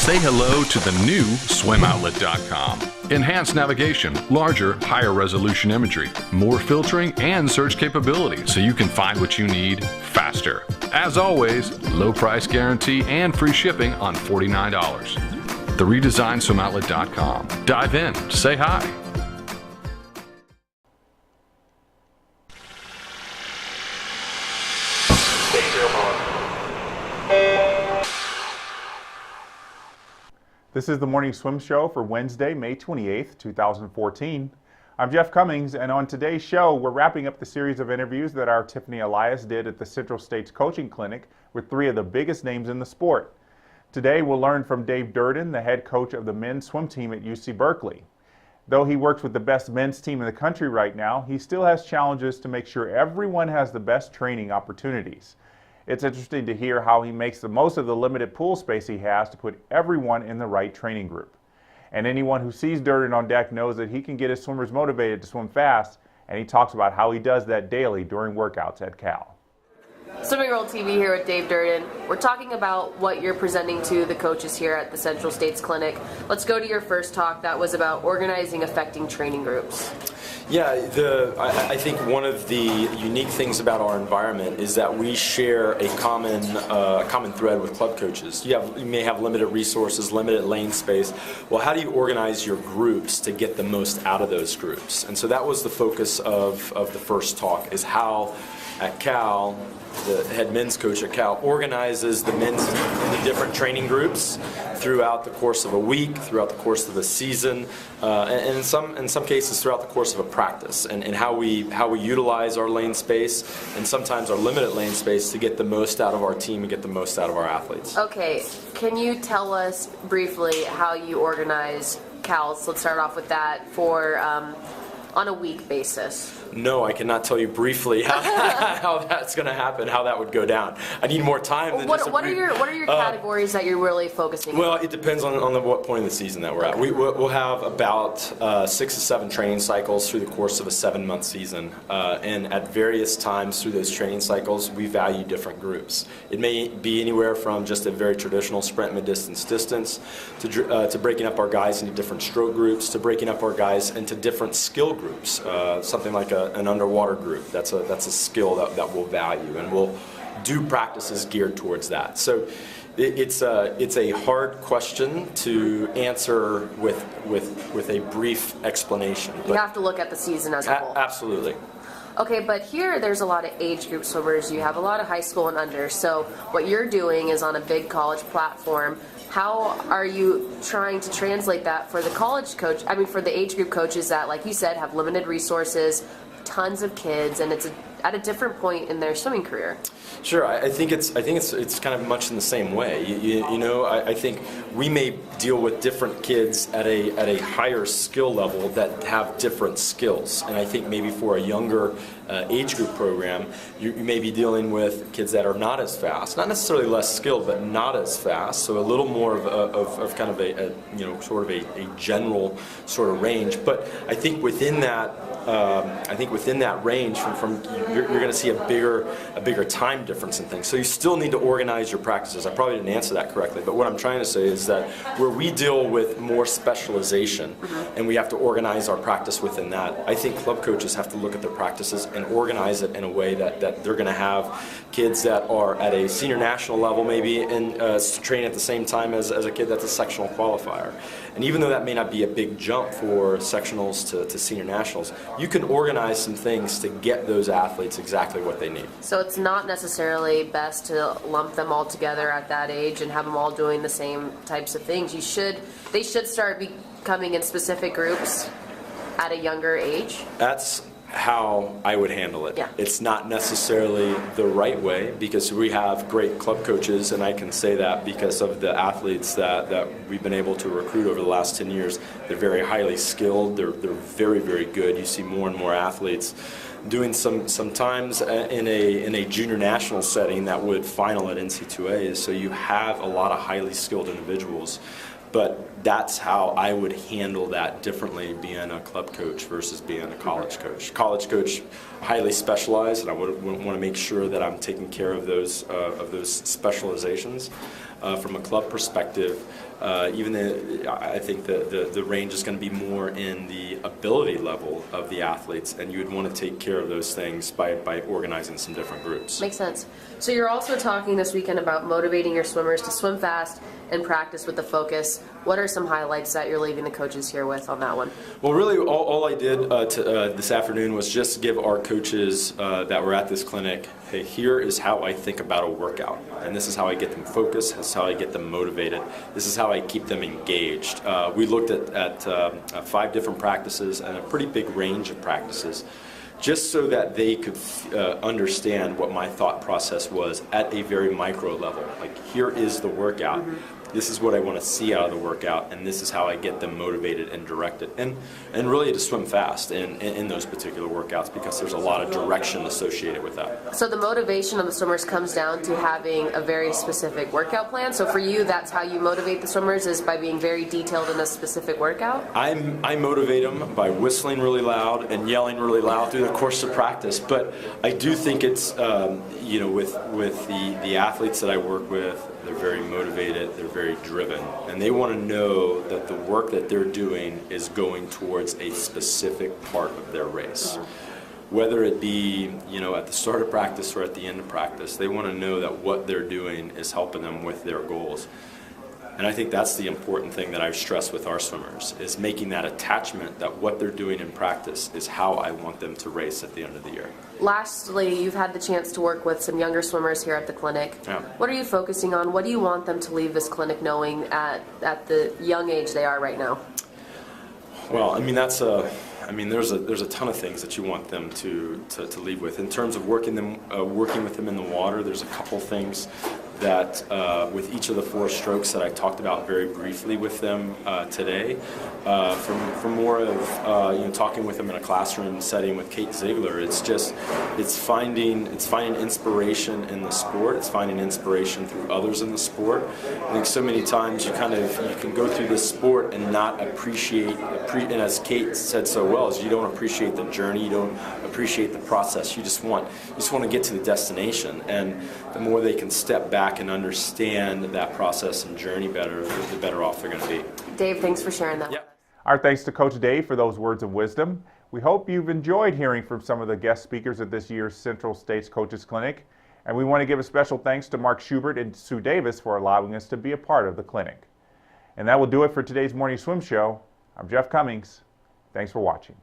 say hello to the new SwimOutlet.com. Enhanced navigation, larger, higher resolution imagery, more filtering and search capability so you can find what you need faster. As always, low price guarantee and free shipping on $49. The redesigned SwimOutlet.com. Dive in, say hi. This is the Morning Swim Show for Wednesday, May 28th, 2014. I'm Jeff Cummings, and on today's show, we're wrapping up the series of interviews that our Tiffany Elias did at the Central States Coaching Clinic with three of the biggest names in the sport. Today, we'll learn from Dave Durden, the head coach of the men's swim team at UC Berkeley. Though he works with the best men's team in the country right now, he still has challenges to make sure everyone has the best training opportunities. It's interesting to hear how he makes the most of the limited pool space he has to put everyone in the right training group. And anyone who sees Durden on deck knows that he can get his swimmers motivated to swim fast, and he talks about how he does that daily during workouts at Cal. Swimming World TV here with Dave Durden. We're talking about what you're presenting to the coaches here at the Central States Clinic. Let's go to your first talk. That was about organizing effective training groups. Yeah, I think one of the unique things about our environment is that we share a common thread with club coaches. You may have limited resources, limited lane space. Well, how do you organize your groups to get the most out of those groups? And so that was the focus of the first talk, is how at Cal, the head men's coach at Cal organizes the men's into different training groups throughout the course of a week, throughout the course of a season, and in some cases throughout the course of a practice, and how we utilize our lane space and sometimes our limited lane space to get the most out of our team and get the most out of our athletes. Okay, can you tell us briefly how you organize Cal's? Let's start off with that for on a week basis. No, I cannot tell you briefly how that's going to happen, how that would go down. I need more time. Than what are your categories that you're really focusing on? Well, it depends on what point of the season that we're at. We'll have about 6 to 7 training cycles through the course of a 7-month season, and at various times through those training cycles, we value different groups. It may be anywhere from just a very traditional sprint, mid-distance, distance, to breaking up our guys into different stroke groups, to breaking up our guys into different skill groups, something like an underwater group. That's a skill that we'll value, and we'll do practices geared towards that. So it's a hard question to answer with a brief explanation. You have to look at the season as a whole. Absolutely. Okay, but here there's a lot of age group swimmers. You have a lot of high school and under. So what you're doing is on a big college platform. How are you trying to translate that for the college coach? I mean, for the age group coaches that, like you said, have limited resources, tons of kids, and it's at a different point in their swimming career. Sure, I think it's kind of much in the same way. You know, I think we may deal with different kids at a higher skill level that have different skills, and I think maybe for a younger age group program, you may be dealing with kids that are not as fast, not necessarily less skilled, but not as fast. So a little more of kind of a sort of a general sort of range. But I think within that. Within that range, you're going to see a bigger time difference in things. So you still need to organize your practices. I probably didn't answer that correctly, but what I'm trying to say is that where we deal with more specialization, and we have to organize our practice within that, I think club coaches have to look at their practices and organize it in a way that they're going to have kids that are at a senior national level maybe and train at the same time as a kid that's a sectional qualifier. And even though that may not be a big jump for sectionals to senior nationals, you can organize some things to get those athletes exactly what they need. So it's not necessarily best to lump them all together at that age and have them all doing the same types of things. They should start becoming in specific groups at a younger age. That's how I would handle it. Yeah. It's not necessarily the right way, because we have great club coaches, and I can say that because of the athletes that we've been able to recruit over the last 10 years. They're very highly skilled. They're very, very good. You see more and more athletes doing sometimes in a junior national setting that would final at NC2A. So you have a lot of highly skilled individuals. But that's how I would handle that differently, being a club coach versus being a college coach. College coach, highly specialized, and I would want to make sure that I'm taking care of those specializations. from a club perspective. I think the range is going to be more in the ability level of the athletes, and you would want to take care of those things by organizing some different groups. Makes sense. So you're also talking this weekend about motivating your swimmers to swim fast and practice with the focus. What are some highlights that you're leaving the coaches here with on that one? Well, really, all I did this afternoon was just give our coaches that were at this clinic, hey, here is how I think about a workout, and this is how I get them focused, this is how I get them motivated, this is how I keep them engaged. We looked at 5 different practices and a pretty big range of practices, just so that they could understand what my thought process was at a very micro level. Like, here is the workout. This is what I want to see out of the workout, and this is how I get them motivated and directed, and really to swim fast in those particular workouts, because there's a lot of direction associated with that. So the motivation of the swimmers comes down to having a very specific workout plan. So for you, that's how you motivate the swimmers, is by being very detailed in a specific workout? I motivate them by whistling really loud and yelling really loud through the course of practice, but I do think it's with the athletes that I work with, they're very motivated, they're very driven, and they want to know that the work that they're doing is going towards a specific part of their race. Whether it be, at the start of practice or at the end of practice, they want to know that what they're doing is helping them with their goals. And I think that's the important thing that I've stressed with our swimmers, is making that attachment that what they're doing in practice is how I want them to race at the end of the year. Lastly, you've had the chance to work with some younger swimmers here at the clinic. Yeah. What are you focusing on? What do you want them to leave this clinic knowing at the young age they are right now? Well, there's a ton of things that you want them to leave with. In terms of working with them in the water, there's a couple things that with each of the 4 strokes that I talked about very briefly with them today, from more of talking with them in a classroom setting with Kate Ziegler, it's finding inspiration in the sport. It's finding inspiration through others in the sport. I think so many times you can go through this sport and not appreciate, and as Kate said so well, is you don't appreciate the journey, you don't appreciate the process. You just want to get to the destination, and the more they can step back and understand that process and journey better, the better off they're going to be. Dave, thanks for sharing that. Yeah. Our thanks to Coach Dave for those words of wisdom. We hope you've enjoyed hearing from some of the guest speakers at this year's Central States Coaches Clinic, and we want to give a special thanks to Mark Schubert and Sue Davis for allowing us to be a part of the clinic. And that will do it for today's Morning Swim Show. I'm Jeff Cummings. Thanks for watching.